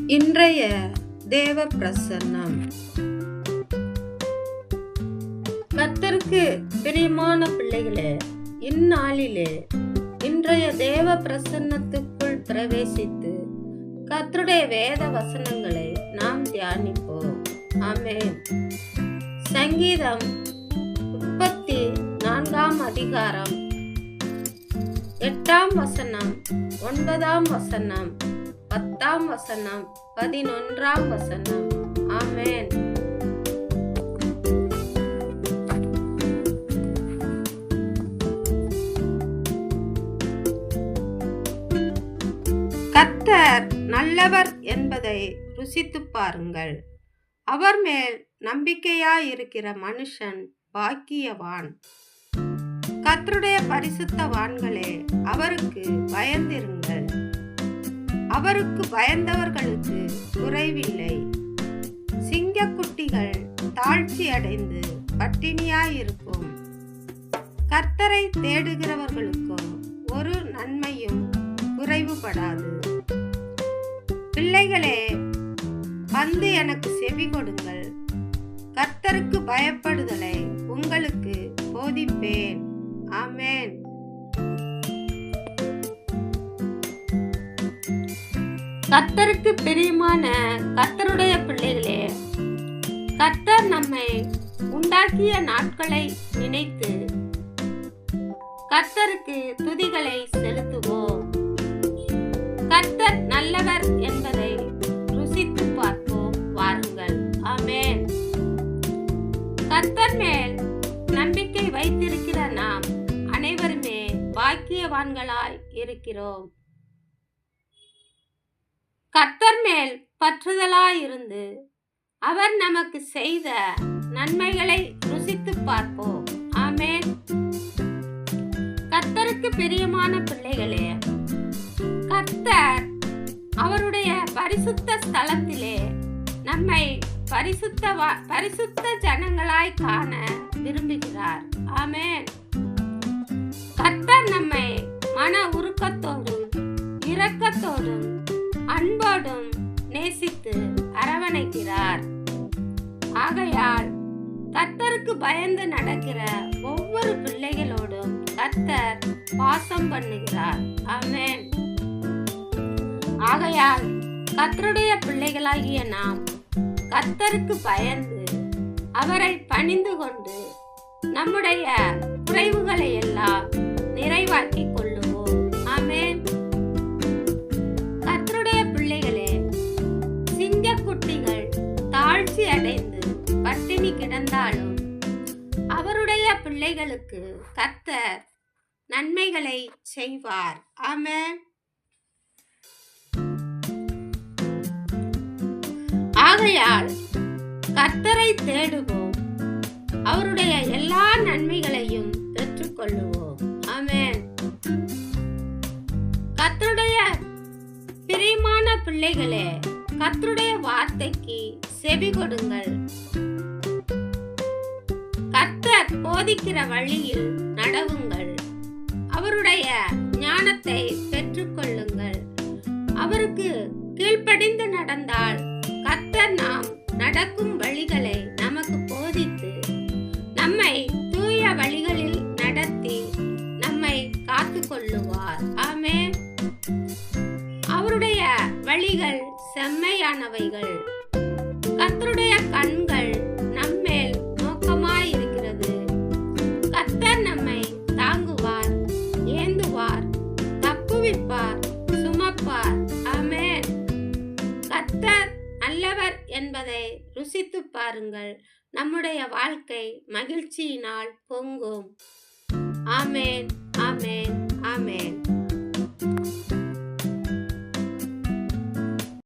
இன்றைய தேவ பிரசன்னம். கர்த்தருக்கு பிரியமான பிள்ளைகளே, இந்நாளிலே இன்றைய தேவ பிரசன்னத்துக்குள் பிரவேசித்து கர்த்தருடைய வேத வசனங்களை நாம் தியானிப்போம். ஆமென். சங்கீதம் 34 அதிகாரம் 8 வசனம், 9 வசனம், 10 வசனம், 11 வசனம். ஆமென். கர்த்தர் நல்லவர் என்பதை ருசித்துப் பாருங்கள். அவர் மேல் நம்பிக்கையாயிருக்கிற மனுஷன் பாக்கியவான். கர்த்தருடைய பரிசுத்தவான்களே, அவருக்கு பயந்திருங்கள். அவருக்கு பயந்தவர்களுக்கு குறைவில்லை. சிங்கக்குட்டிகள் தாழ்ச்சி அடைந்து பட்டினியாயிருக்கும். கர்த்தரை தேடுகிறவர்களுக்கும் ஒரு நன்மையும் குறைவுபடாது. பிள்ளைகளே, வந்து எனக்கு செவி கொடுங்கள். கர்த்தருக்கு பயப்படுதலை உங்களுக்கு போதிப்பேன். ஆமென். கர்த்தருக்கு பிரியமான கர்த்தருடைய பிள்ளைகளே, கர்த்தர் நம்மை உண்டாக்கிய நாட்களை நினைத்து கர்த்தருக்கு துதிகளை செலுத்துவோம். கர்த்தர் நல்லவர் என்பதை ருசித்து பார்ப்போம். வாருங்கள். ஆமென். கர்த்தர் மேல் நம்பிக்கை வைத்திருக்கிற நாம் அனைவருமே பாக்கியவான்களாய் இருக்கிறோம். கர்த்தர் மேல் பற்றுதலாயிருந்து அவர் நமக்கு செய்த நன்மைகளை ருசித்து பார்ப்போம். ஆமென். கர்த்தருக்கு பிரியமான பிள்ளைகளே, கர்த்தர் அவருடைய பரிசுத்த ஸ்தலத்திலே நம்மை பரிசுத்த ஜனங்களாய் காண விரும்புகிறார். ஆமென். கர்த்தர் நம்மை மன உருக்கத்தோடும் இரக்கத்தோடும் அன்போடும் நேசித்து அரவணைக்கிறார். ஆகையால் கர்த்தருக்கு பயந்து நடக்கிற ஒவ்வொரு பிள்ளைகளோடும் கர்த்தர் வாசம் பண்ணுகிறார். ஆமென். ஆகையால் கர்த்தருடைய பிள்ளைகளாகிய நாம் கர்த்தருக்கு பயந்து அவரை பணிந்து கொண்டு நம்முடைய குறைவுகளை எல்லாம் நிறைவாக்கி கொள்ளுவோம். ஆமென். கர்த்தருடைய பிள்ளைகளே, சிங்கக்குட்டிகள் தாழ்ச்சி அடைந்து பட்டினி கிடந்தாலும் அவருடைய பிள்ளைகளுக்கு கர்த்தர் நன்மைகளை செய்வார். ஆமென். ஆகையால் கர்த்தரை தேடுவோம், அவருடைய எல்லா நன்மைகளையும் பெற்றுக்கொள்ளுவோம். ஆமென். கர்த்தருடைய பிரியமான பிள்ளைகளே, கர்த்தருடைய வார்த்தைக்கு செவி கொடுங்கள். கர்த்தர் போதிக்கிற வழியில் நடவுங்கள். அவருடைய ஞானத்தை பெற்றுக்கொள்ளுங்கள். அவருக்கு கீழ்ப்படிந்து நடந்தால் கர்த்தர் நாம் நடக்கும் வழிகளை நமக்கு போதித்து நம்மை தூய வழிகளில் நடத்தி நம்மை காத்து கொள்ளுவார். ஆமென். அவருடைய வழிகள் செம்மையானவைகள். கர்த்தருடைய கண்கள் நம்மேல் நோக்கமாயிருக்கிறது. கர்த்தர் நம்மை தாங்குவார், ஏந்துவார், தப்புவிப்பார், சுமப்பார். ஆமென். கர்த்தர் நல்லவர் என்பதை ருசித்து பாருங்கள். நம்முடைய வாழ்க்கை மகிழ்ச்சியினால் பொங்கும். ஆமென். ஆமென். ஆமென்.